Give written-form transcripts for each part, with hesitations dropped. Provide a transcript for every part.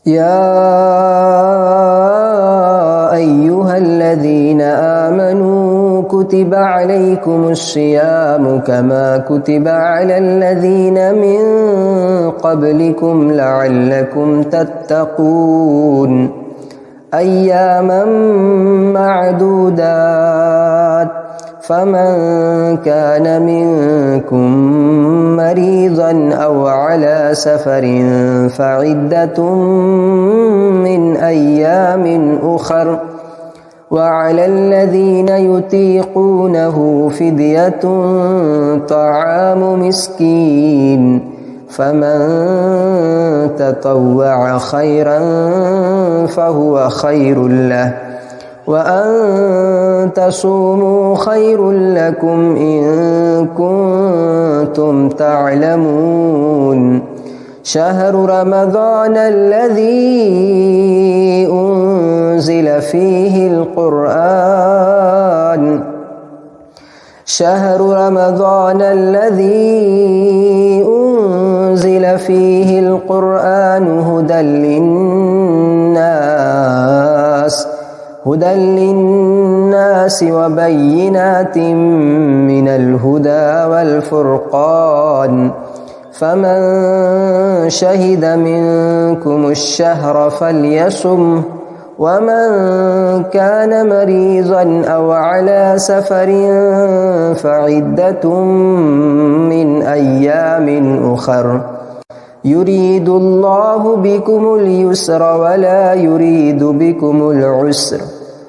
يا أيها الذين آمنوا كتب عليكم الصيام كما كتب على الذين من قبلكم لعلكم تتقون أياما معدودات فمن كان منكم مريضا أو على سفر فعدة من أيام أخر وعلى الذين يطيقونه فدية طعام مسكين فمن تطوع خيرا فهو خير له وأن تصوموا خير لكم إن كنتم تعلمون شهر رمضان الذي أنزل فيه القرآن هدى للناس وبينات من الهدى والفرقان فمن شهد منكم الشهر فليصمه ومن كان مريضا أو على سفر فعدة من أيام أخر يريد الله بكم اليسر ولا يريد بكم العسر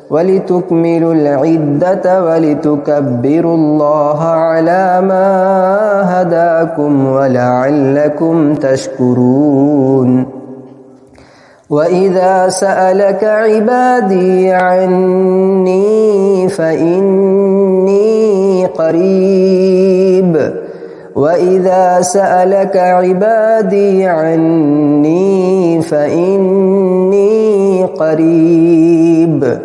ولتكملوا العدة ولتكبروا الله على ما هداكم ولعلكم تشكرون وإذا سألك عبادي عني فإني قريب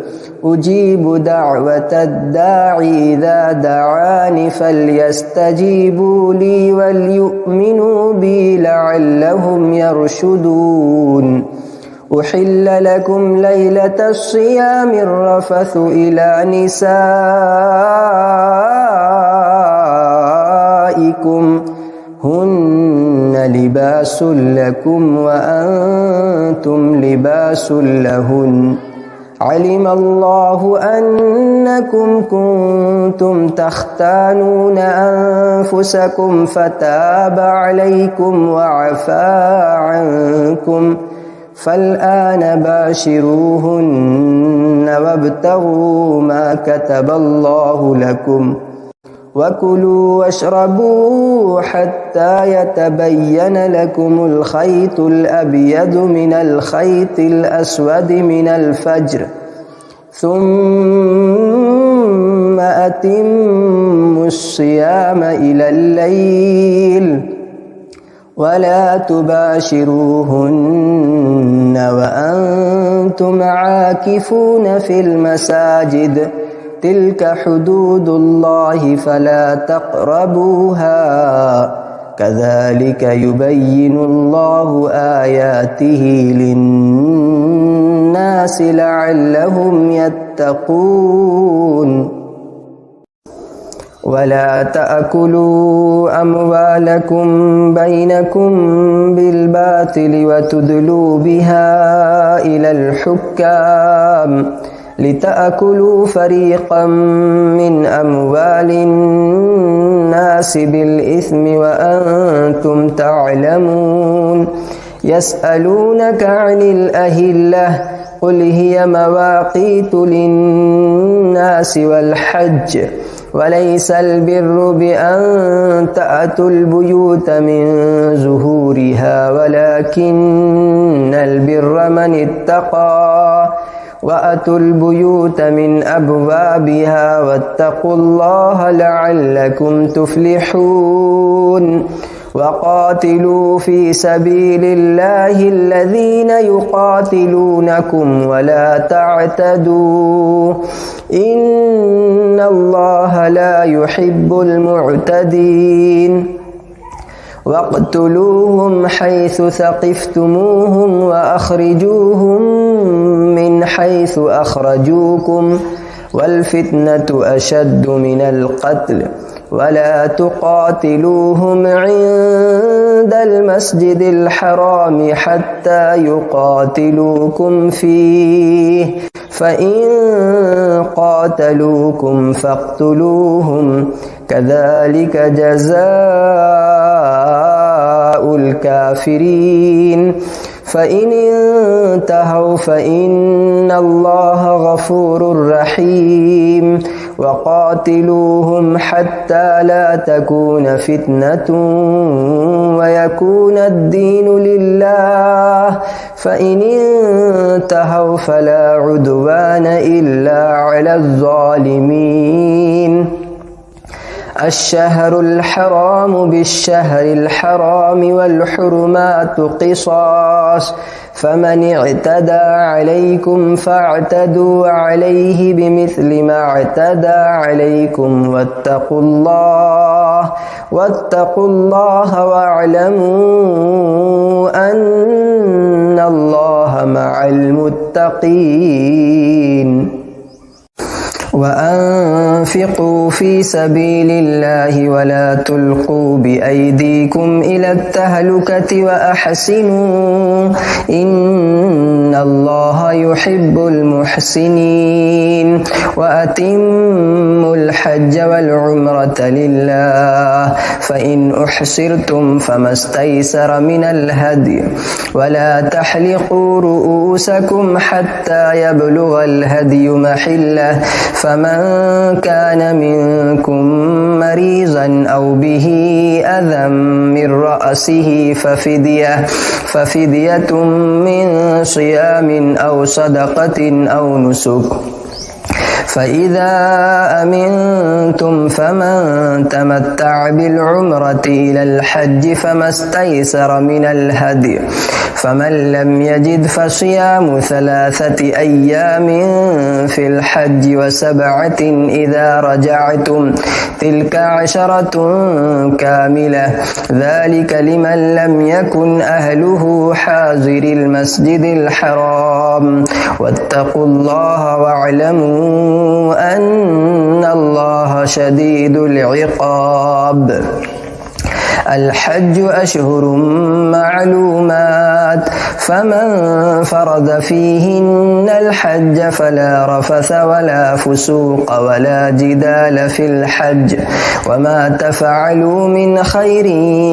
أجيب دعوة الداعي إذا دعاني فليستجيبوا لي وليؤمنوا بي لعلهم يرشدون أحل لكم ليلة الصيام الرفث إلى نسائكم هن لباس لكم وأنتم لباس لهن علم الله أنكم كنتم تختانون أنفسكم فتاب عليكم وعفى عنكم فالآن باشروهن وابتغوا ما كتب الله لكم وكلوا واشربوا حتى يتبين لكم الخيط الأبيض من الخيط الأسود من الفجر ثم أتموا الصيام إلى الليل ولا تباشروهن وأنتم عاكفون في المساجد تلك حدود الله فلا تقربوها كذلك يبين الله آياته للناس لعلهم يتقون ولا تأكلوا أموالكم بينكم بالباطل وتدلوا بها إلى الحكام لتأكلوا فريقا من أموال الناس بالإثم وأنتم تعلمون يسألونك عن الأهلة قل هي مواقيت للناس والحج وليس البر بأن تأتوا البيوت من ظهورها ولكن البر من اتقى وأتوا البيوت من أبوابها واتقوا الله لعلكم تفلحون وقاتلوا في سبيل الله الذين يقاتلونكم ولا تعتدوا إن الله لا يحب المعتدين واقتلوهم حيث ثقفتموهم وأخرجوهم من حيث أخرجوكم والفتنة أشد من القتل ولا تقاتلوهم عند المسجد الحرام حتى يقاتلوكم فيه فإن قاتلوكم فاقتلوهم كذلك جزاء الكافرين فإن انتهوا فإن الله غفور رحيم وقاتلوهم حتى لا تكون فتنة ويكون الدين لله فإن انتهوا فلا عدوان إلا على الظالمين الشهر الحرام بالشهر الحرام والحرمات قصاص فمن اعتدى عليكم فاعتدوا عليه بمثل ما اعتدى عليكم واتقوا الله واعلموا أن الله مع المتقين وأنفقوا في سبيل الله ولا تلقوا بأيديكم إلى التهلكة وأحسنوا إن الله يحب المحسنين وأتموا الحج والعمرة لله فإن أحصرتم فما استيسر من الهدي ولا تحلقوا رؤوسكم حتى يبلغ الهدي محله فمن كان منكم مريضا أو به أذى من رأسه ففدية من صيام أو صدقة أو نسك فإذا أمنتم فمن تمتع بالعمرة إلى الحج فما استيسر من الهدي فمن لم يجد فصيام 3 أيام في الحج و7 إذا رجعتم تلك 10 كاملة ذلك لمن لم يكن أهله حاضر المسجد الحرام واتقوا الله واعلموا أن الله شديد العقاب الحج أشهر معلومات فمن فرض فيهن الحج فلا رفث ولا فسوق ولا جدال في الحج وما تفعلوا من خير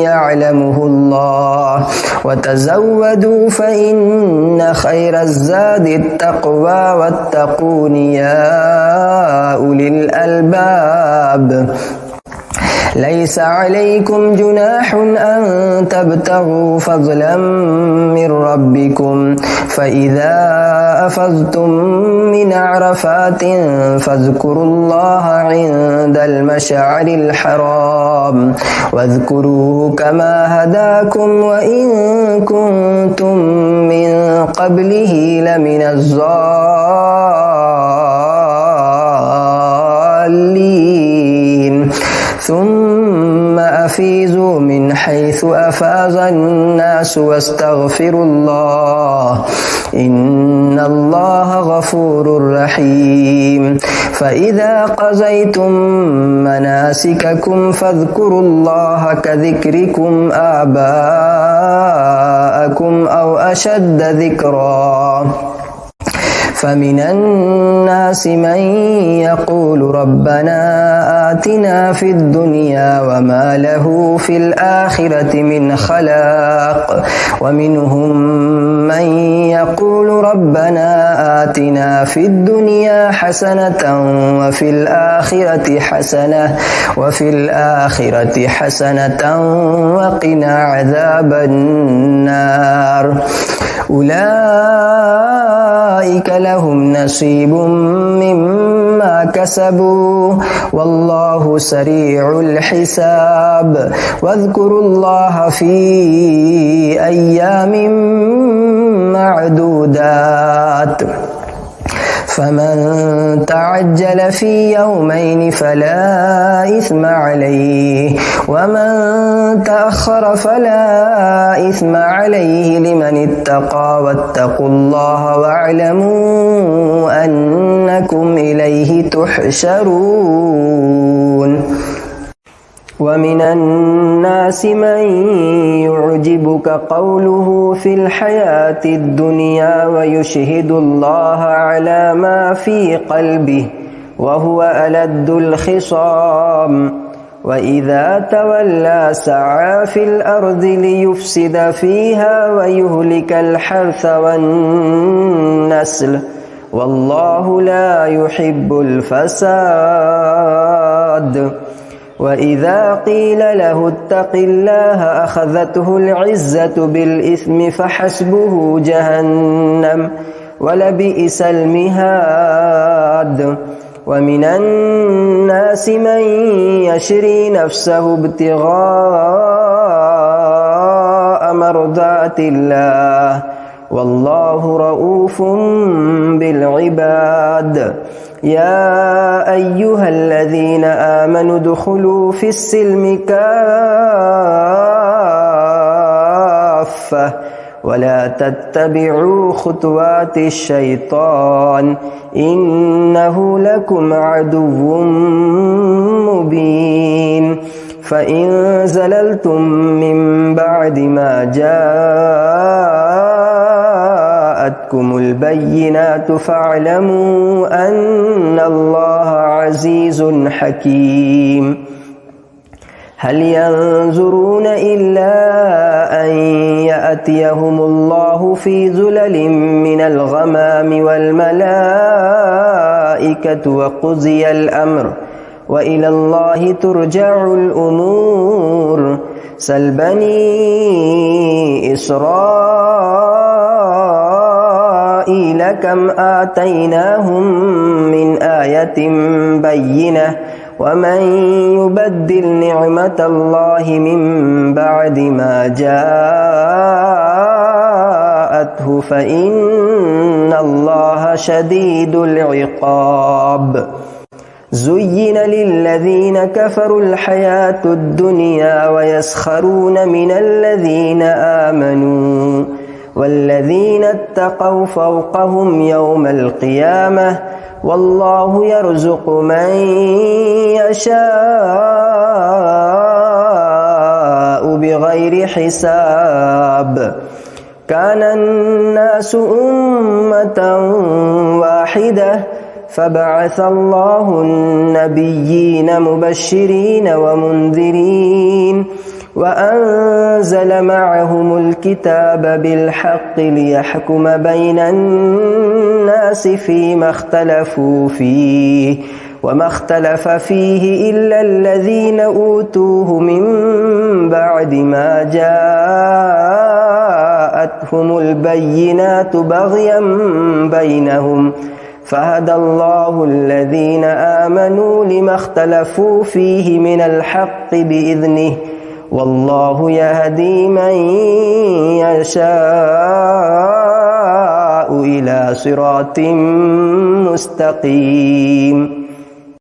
يعلمه الله وتزودوا فإن خير الزاد التقوى واتقون يا أولي الألباب ليس عليكم جناح أن تبتغوا فضلا من ربكم فإذا أفضتم من عرفات فاذكروا الله عند المشعر الحرام واذكروه كما هداكم وإن كنتم من قبله لمن الضالين ثم أفيزوا من حيث أفاز الناس واستغفروا الله إن الله غفور رحيم فإذا قضيتم مناسككم فاذكروا الله كذكركم آباءكم أو أشد ذكرا فمن الناس من يقول ربنا آتنا في الدنيا وما له في الآخرة من خلاق ومنهم من يقول ربنا آتنا في الدنيا حسنة وفي الآخرة حسنة وقنا عذاب النار أولئك لهم نصيب مما كسبوا والله سريع الحساب واذكروا الله في أيام معدودات فمن تعجل في يومين فلا إثم عليه ومن تأخر فلا إثم عليه لمن اتقى واتقوا الله واعلموا أنكم إليه تحشرون ومن الناس من يعجبك قوله في الحياة الدنيا ويشهد الله على ما في قلبه وهو ألد الخصام وإذا تولى سعى في الأرض ليفسد فيها ويهلك الحرث والنسل والله لا يحب الفساد وإذا قيل له اتق الله أخذته العزة بالإثم فحسبه جهنم ولبئس المهاد ومن الناس من يشري نفسه ابتغاء مرضات الله والله رؤوف بالعباد يا أيها الذين آمنوا ادخلوا في السلم كافة ولا تتبعوا خطوات الشيطان إنه لكم عدو مبين فإن زللتم من بعد ما جاءتكم البينات فاعلموا أن الله عزيز حكيم هل ينظرون إلا أن يأتيهم الله في ظلل من الغمام والملائكة وقضي الأمر وإلى الله ترجع الأمور سل بني إسرائيل كم آتيناهم من آية بينة ومن يبدل نعمة الله من بعد ما جاءته فإن الله شديد العقاب زين للذين كفروا الحياة الدنيا ويسخرون من الذين آمنوا والذين اتقوا فوقهم يوم القيامة والله يرزق من يشاء بغير حساب كان الناس أمة واحدة فبعث الله النبيين مبشرين ومنذرين وأنزل معهم الكتاب بالحق ليحكم بين الناس فيما اختلفوا فيه وما اختلف فيه إلا الذين أوتوه من بعد ما جاءتهم البينات بغيا بينهم فهدى الله الذين آمنوا لما اختلفوا فيه من الحق بإذنه والله يهدي من يشاء إلى صراط مستقيم